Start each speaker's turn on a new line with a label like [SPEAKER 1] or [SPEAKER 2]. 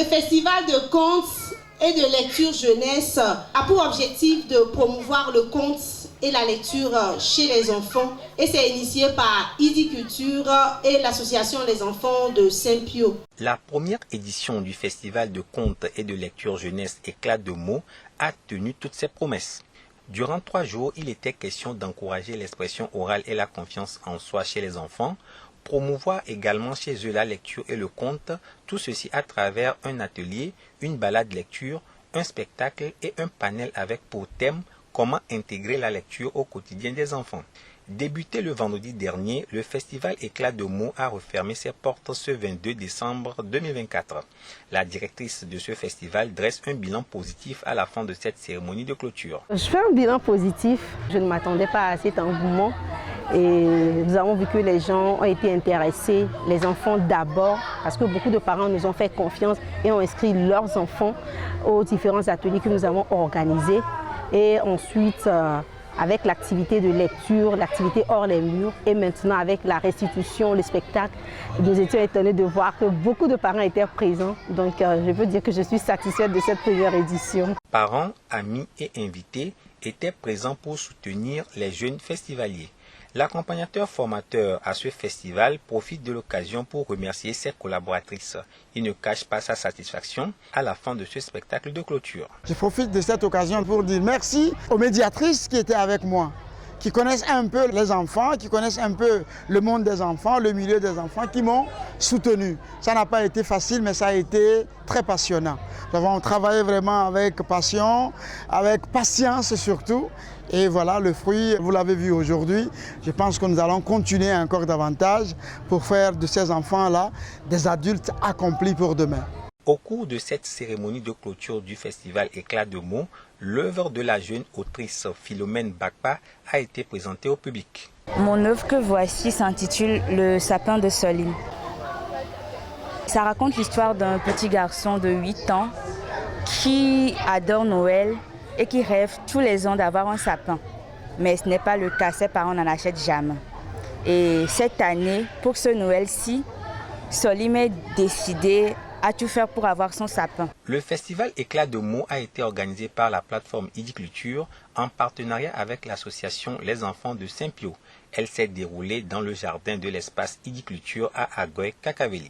[SPEAKER 1] Le festival de contes et de lecture jeunesse a pour objectif de promouvoir le conte et la lecture chez les enfants et c'est initié par Idiculture et l'association Les Enfants de Saint-Pio.
[SPEAKER 2] La première édition du festival de contes et de lecture jeunesse Éclat de mots a tenu toutes ses promesses. Durant 3 jours, il était question d'encourager l'expression orale et la confiance en soi chez les enfants, promouvoir également chez eux la lecture et le conte, tout ceci à travers un atelier, une balade lecture, un spectacle et un panel avec pour thème comment intégrer la lecture au quotidien des enfants. Débuté le vendredi dernier, le festival Éclat de mots a refermé ses portes ce 22 décembre 2024. La directrice de ce festival dresse un bilan positif à la fin de cette cérémonie de clôture.
[SPEAKER 3] Je fais un bilan positif. Je ne m'attendais pas à cet engouement et nous avons vu que les gens ont été intéressés, les enfants d'abord, parce que beaucoup de parents nous ont fait confiance et ont inscrit leurs enfants aux différents ateliers que nous avons organisés. Et ensuite, avec l'activité de lecture, l'activité hors les murs et maintenant avec la restitution, le spectacle, nous étions étonnés de voir que beaucoup de parents étaient présents. Donc je peux dire que je suis satisfaite de cette première édition.
[SPEAKER 2] Parents, amis et invités étaient présents pour soutenir les jeunes festivaliers. L'accompagnateur formateur à ce festival profite de l'occasion pour remercier ses collaboratrices. Il ne cache pas sa satisfaction à la fin de ce spectacle de clôture.
[SPEAKER 4] Je profite de cette occasion pour dire merci aux médiatrices qui étaient avec moi, qui connaissent un peu les enfants, qui connaissent un peu le monde des enfants, le milieu des enfants, qui m'ont soutenu. Ça n'a pas été facile, mais ça a été très passionnant. Nous avons travaillé vraiment avec passion, avec patience surtout. Et voilà, le fruit, vous l'avez vu aujourd'hui. Je pense que nous allons continuer encore davantage pour faire de ces enfants-là des adultes accomplis pour demain.
[SPEAKER 2] Au cours de cette cérémonie de clôture du festival Éclat de mots, l'œuvre de la jeune autrice Philomène Bakpa a été présentée au public.
[SPEAKER 5] Mon œuvre que voici s'intitule Le sapin de Soline. Ça raconte l'histoire d'un petit garçon de 8 ans qui adore Noël et qui rêve tous les ans d'avoir un sapin. Mais ce n'est pas le cas, ses parents n'en achètent jamais. Et cette année, pour ce Noël-ci, Soline est décidée à tout faire pour avoir son sapin.
[SPEAKER 2] Le festival Éclat de mots a été organisé par la plateforme Idiculture en partenariat avec l'association Les Enfants de Saint-Pio. Elle s'est déroulée dans le jardin de l'espace Idiculture à Agoy, Kakaveli.